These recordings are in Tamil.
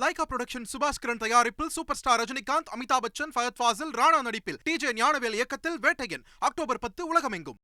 லைகா புரொடக்ஷன் சுபாஸ்கரன் தயாரிப்பில் சூப்பர் ஸ்டார் ரஜினிகாந்த், அமிதாப் பச்சன், ஃபயத் ஃபாசில், ராணா நடிப்பில் டிஜே ஞானவேல் இயக்கத்தில் வேட்டையன் அக்டோபர் 10 உலகமெங்கும்.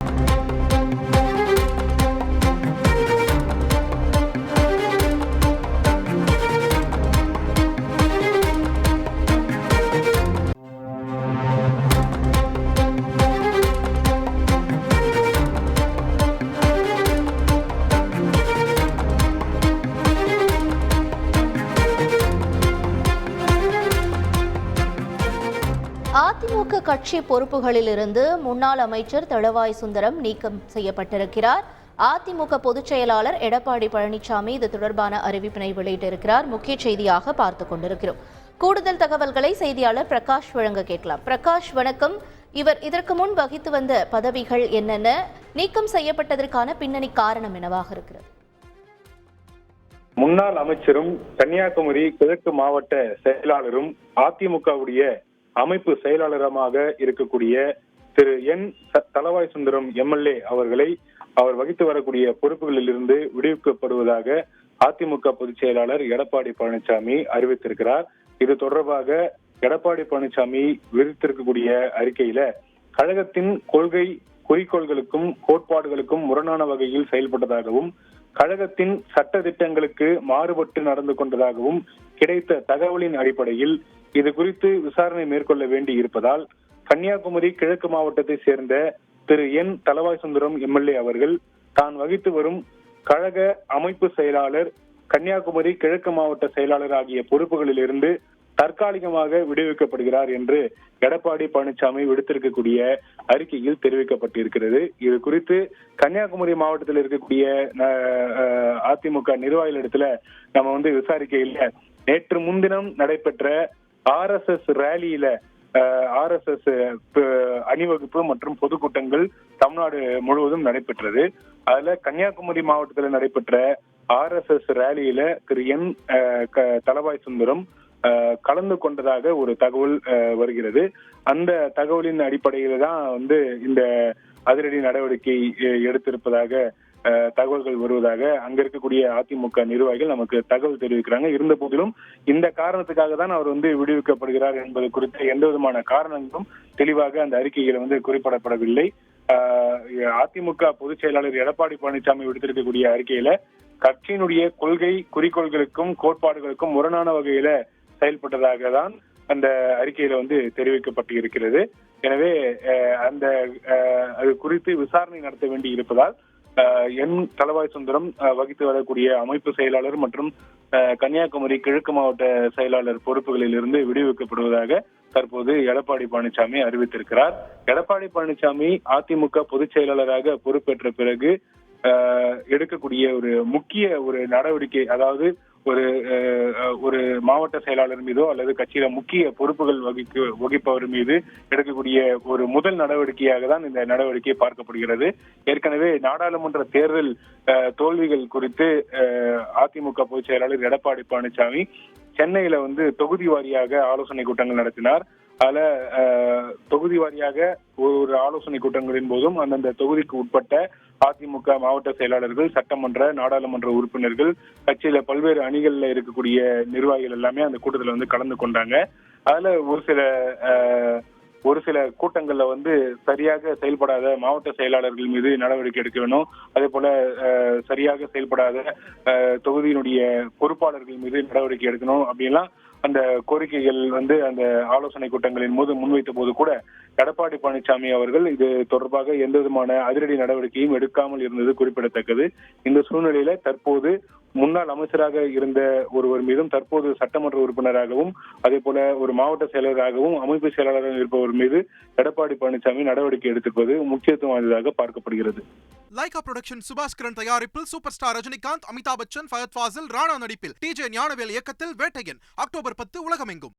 அதிமுக கட்சி பொறுப்புகளிலிருந்து முன்னாள் அமைச்சர் தளவாய் சுந்தரம் நீக்கம் செய்யப்பட்டிருக்கிறார். அதிமுக பொதுச் செயலாளர் எடப்பாடி பழனிசாமி இது தொடர்பான அறிவிப்பினை வெளியிட்டிருக்கிறார். முக்கிய செய்தியாக பார்த்துக் கொண்டிருக்கிறோம். கூடுதல் தகவல்களை செய்தியாளர் பிரகாஷ் வழங்க கேட்கலாம். பிரகாஷ், வணக்கம். இவர் இதற்கு முன் வகித்து வந்த பதவிகள் என்னென்ன, நீக்கம் செய்யப்பட்டதற்கான பின்னணி காரணம் என்னவாக இருக்கிறது? முன்னாள் அமைச்சரும் கன்னியாகுமரி கிழக்கு மாவட்ட செயலாளரும் அதிமுகவுடைய அமைப்பு செயலாளருமாக இருக்கக்கூடிய திரு என் தளவாய் சுந்தரம் எம்எல்ஏ அவர்களை அவர் வகித்து வரக்கூடிய பொறுப்புகளில் இருந்து விடுவிக்கப்படுவதாக அதிமுக பொதுச் செயலாளர் எடப்பாடி பழனிசாமி அறிவித்திருக்கிறார். இது தொடர்பாக எடப்பாடி பழனிசாமி விடுத்திருக்கக்கூடிய அறிக்கையில கழகத்தின் கொள்கை குறிக்கோள்களுக்கும் கோட்பாடுகளுக்கும் முரணான வகையில் செயல்பட்டதாகவும் கழகத்தின் சட்ட திட்டங்களுக்கு மாறுபட்டு நடந்து கொண்டதாகவும் கிடைத்த தகவலின் அடிப்படையில் இது குறித்து விசாரணை மேற்கொள்ள வேண்டி இருப்பதால் கன்னியாகுமரி கிழக்கு மாவட்டத்தை சேர்ந்த திரு என் தளவாய் சுந்தரம் எம்எல்ஏ அவர்கள் தான் வகித்து வரும் கழக அமைப்பு செயலாளர், கன்னியாகுமரி கிழக்கு மாவட்ட செயலாளர் ஆகிய பொறுப்புகளில் இருந்து தற்காலிகமாக விடுவிக்கப்படுகிறார் என்று எடப்பாடி பழனிசாமி விடுத்திருக்கக்கூடிய அறிக்கையில் தெரிவிக்கப்பட்டிருக்கிறது. இது குறித்து கன்னியாகுமரி மாவட்டத்தில் இருக்கக்கூடிய அதிமுக நிர்வாகிகளிடத்துல நம்ம விசாரிக்கையில் நேற்று முன்தினம் நடைபெற்ற RSS ரேலியில RSS அணிவகுப்பு மற்றும் பொதுக்கூட்டங்கள் தமிழ்நாடு முழுவதும் நடைபெற்றது. அதுல கன்னியாகுமரி மாவட்டத்தில் நடைபெற்ற RSS ரேலியில திரு என் தளவாய் சுந்தரம் கலந்து கொண்டதாக ஒரு தகவல் வருகிறது. அந்த தகவலின் அடிப்படையில தான் இந்த அதிரடி நடவடிக்கை எடுத்திருப்பதாக தகவல்கள் வருவதாக அங்க இருக்கக்கூடிய அதிமுக நிர்வாகிகள் நமக்கு தகவல் தெரிவிக்கிறாங்க. இருந்த போதிலும் இந்த காரணத்துக்காக தான் அவர் விடுவிக்கப்படுகிறார் என்பது குறித்த எந்த விதமான காரணங்களும் தெளிவாக அந்த அறிக்கையில் குறிப்பிடப்படவில்லை. அதிமுக பொதுச் செயலாளர் எடப்பாடி பழனிசாமி விடுத்திருக்கக்கூடிய அறிக்கையில கட்சியினுடைய கொள்கை குறிக்கோள்களுக்கும் கோட்பாடுகளுக்கும் முரணான வகையில செயல்பட்டதாக தான் அந்த அறிக்கையில தெரிவிக்கப்பட்டு இருக்கிறது. எனவே அந்த அது குறித்து விசாரணை நடத்த வேண்டி இருப்பதால் என் தளவாய் சுந்தரம் வகித்து வரக்கூடிய அமைப்பு செயலாளர் மற்றும் கன்னியாகுமரி கிழக்கு மாவட்ட செயலாளர் பொறுப்புகளில் இருந்து விடுவிக்கப்படுவதாக தற்போது எடப்பாடி பழனிசாமி அறிவித்திருக்கிறார். எடப்பாடி பழனிசாமி அதிமுக பொதுச் செயலாளராக பொறுப்பேற்ற பிறகு எடுக்கக்கூடிய ஒரு முக்கிய நடவடிக்கை, அதாவது ஒரு மாவட்ட செயலாளர் மீதோ அல்லது கட்சியில முக்கிய பொறுப்புகள் வகிப்பவர் மீது எடுக்கக்கூடிய ஒரு முதல் நடவடிக்கையாக தான் இந்த நடவடிக்கை பார்க்கப்படுகிறது. ஏற்கனவே நாடாளுமன்ற தேர்தல் தோல்விகள் குறித்து அதிமுக பொதுச் செயலாளர் எடப்பாடி பழனிசாமி சென்னையில தொகுதி வாரியாக ஆலோசனை கூட்டங்கள் நடத்தினார். அதுல தொகுதி வாரியாக ஒரு ஆலோசனை கூட்டங்களின் போதும் அந்தந்த தொகுதிக்கு உட்பட்ட அதிமுக மாவட்ட செயலாளர்கள், சட்டமன்ற நாடாளுமன்ற உறுப்பினர்கள், கட்சியில பல்வேறு அணிகள்ல இருக்கக்கூடிய நிர்வாகிகள் எல்லாமே அந்த கூட்டத்துல கலந்து கொண்டாங்க. அதுல ஒரு சில கூட்டங்கள்ல சரியாக செயல்படாத மாவட்ட செயலாளர்கள் மீது நடவடிக்கை எடுக்க வேணும். அதே போல சரியாக செயல்படாத தொகுதியினுடைய பொறுப்பாளர்கள் மீது நடவடிக்கை எடுக்கணும் அப்படின்லாம் அந்த கோரிக்கைகள் அந்த ஆலோசனை கூட்டங்களின் போது முன்வைத்த போது கூட எடப்பாடி பழனிசாமி அவர்கள் இது தொடர்பாக எந்த விதமான அதிரடி நடவடிக்கையும் எடுக்காமல் இருந்தது குறிப்பிடத்தக்கது. இந்த சூழ்நிலையில தற்போது முன்னாள் அமைச்சராக இருந்த ஒருவர் மீதும் தற்போது சட்டமன்ற உறுப்பினராகவும் அதே போல ஒரு மாவட்ட செயலராகவும் அமைப்பு செயலாளராக இருப்பவர் மீது எடப்பாடி பழனிசாமி நடவடிக்கை எடுத்திருப்பது முக்கியத்துவம் வாய்ந்ததாக பார்க்கப்படுகிறது. லைகா புரொடக்ஷன் சுபாஸ்கரன் தயாரிப்பில் சூப்பர் ஸ்டார் ரஜினிகாந்த், அமிதாப் பச்சன், ஃபயத் ஃபாசில், ராணா நடிப்பில் டிஜே ஞானவேல் இயக்கத்தில் வேட்டையன் அக்டோபர் 10 உலகமெங்கும்.